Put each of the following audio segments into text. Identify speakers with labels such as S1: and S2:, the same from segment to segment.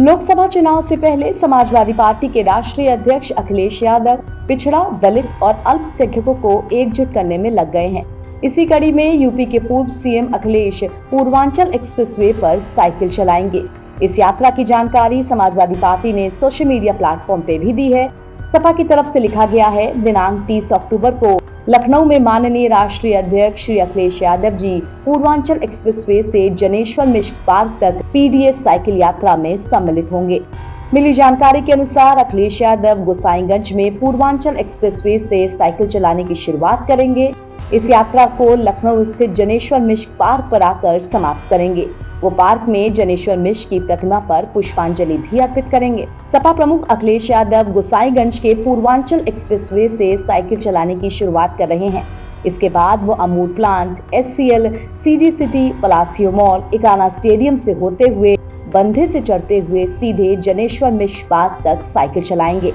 S1: लोकसभा चुनाव से पहले समाजवादी पार्टी के राष्ट्रीय अध्यक्ष अखिलेश यादव पिछड़ा, दलित और अल्पसंख्यकों को एकजुट करने में लग गए हैं। इसी कड़ी में यूपी के पूर्व सीएम अखिलेश पूर्वांचल एक्सप्रेसवे पर साइकिल चलाएंगे। इस यात्रा की जानकारी समाजवादी पार्टी ने सोशल मीडिया प्लेटफॉर्म पे भी दी है। सपा की तरफ से लिखा गया है, दिनांक 30 अक्टूबर को लखनऊ में माननीय राष्ट्रीय अध्यक्ष श्री अखिलेश यादव जी पूर्वांचल एक्सप्रेसवे से जनेश्वर मिश्र पार्क तक पीडीएस साइकिल यात्रा में सम्मिलित होंगे। मिली जानकारी के अनुसार अखिलेश यादव गोसाईगंज में पूर्वांचल एक्सप्रेसवे से साइकिल चलाने की शुरुआत करेंगे। इस यात्रा को लखनऊ स्थित जनेश्वर मिश्र पार्क पर आकर समाप्त करेंगे। वो पार्क में जनेश्वर मिश्र की प्रतिमा पर पुष्पांजलि भी अर्पित करेंगे। सपा प्रमुख अखिलेश यादव गोसाईगंज के पूर्वांचल एक्सप्रेसवे से साइकिल चलाने की शुरुआत कर रहे हैं। इसके बाद वो Amul plant, SCL, CG city, Palassio mall, Ekana stadium से होते हुए बंधे से चढ़ते हुए सीधे जनेश्वर मिश्र पार्क तक साइकिल चलाएंगे।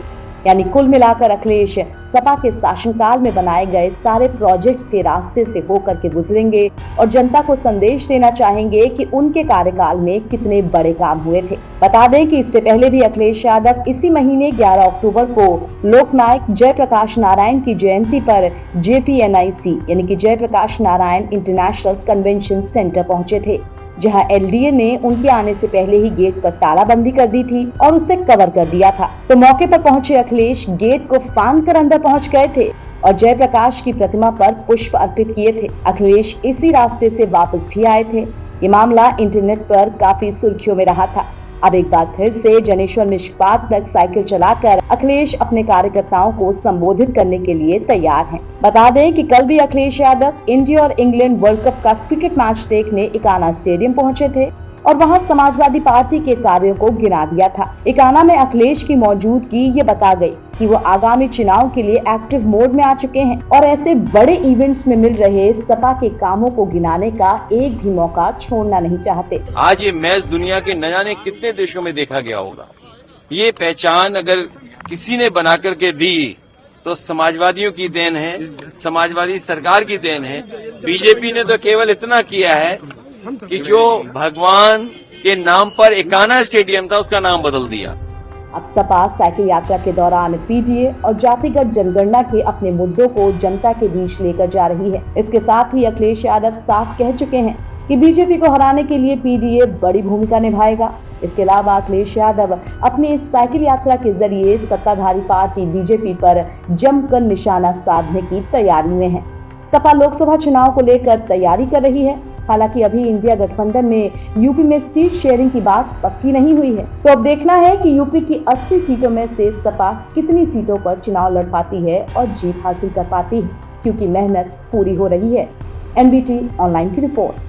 S1: यानी कुल मिलाकर अखिलेश सपा के शासनकाल में बनाए गए सारे प्रोजेक्ट्स के रास्ते से होकर के गुजरेंगे और जनता को संदेश देना चाहेंगे कि उनके कार्यकाल में कितने बड़े काम हुए थे। बता दें कि इससे पहले भी अखिलेश यादव इसी महीने 11 अक्टूबर को लोकनायक जयप्रकाश नारायण की जयंती पर JPNIC यानी कि Jayaprakash Narayan international convention centre पहुंचे थे, जहां LDA ने उनके आने से पहले ही गेट पर तालाबंदी कर दी थी और उसे कवर कर दिया था। तो मौके पर पहुंचे अखिलेश गेट को फांद कर अंदर पहुंच गए थे और जयप्रकाश की प्रतिमा पर पुष्प अर्पित किए थे। अखिलेश इसी रास्ते से वापस भी आए थे। ये मामला इंटरनेट पर काफी सुर्खियों में रहा था। अब एक बार फिर से जनेश्वर मिश्र पार्क तक साइकिल चलाकर अखिलेश अपने कार्यकर्ताओं को संबोधित करने के लिए तैयार हैं। बता दें कि कल भी अखिलेश यादव इंडिया और इंग्लैंड वर्ल्ड कप का क्रिकेट मैच देखने इकाना स्टेडियम पहुंचे थे और वहां समाजवादी पार्टी के कार्यों को गिना दिया था। इकाना में अखिलेश की मौजूदगी ये बता गई कि वो आगामी चुनाव के लिए एक्टिव मोड में आ चुके हैं और ऐसे बड़े इवेंट्स में मिल रहे सपा के कामों को गिनाने का एक भी मौका छोड़ना नहीं चाहते।
S2: आज ये मैच दुनिया के न जाने कितने देशों में देखा गया होगा। ये पहचान अगर किसी ने बना करके दी तो समाजवादियों की देन है, समाजवादी सरकार की देन है। बीजेपी ने तो केवल इतना किया है कि जो भगवान के नाम पर इकाना स्टेडियम था उसका नाम बदल दिया।
S1: अब सपा साइकिल यात्रा के दौरान PDA और जातिगत जनगणना के अपने मुद्दों को जनता के बीच लेकर जा रही है। इसके साथ ही अखिलेश यादव साफ कह चुके हैं कि बीजेपी को हराने के लिए PDA बड़ी भूमिका निभाएगा। इसके अलावा अखिलेश यादव अपनी इस साइकिल यात्रा के जरिए सत्ताधारी पार्टी बीजेपी पर जमकर निशाना साधने की तैयारी में है। सपा लोकसभा चुनाव को लेकर तैयारी कर रही है। हालांकि अभी इंडिया गठबंधन में यूपी में सीट शेयरिंग की बात पक्की नहीं हुई है। तो अब देखना है कि यूपी की 80 सीटों में से सपा कितनी सीटों पर चुनाव लड़ पाती है और जीत हासिल कर पाती है, क्योंकि मेहनत पूरी हो रही है। NBT ऑनलाइन की रिपोर्ट।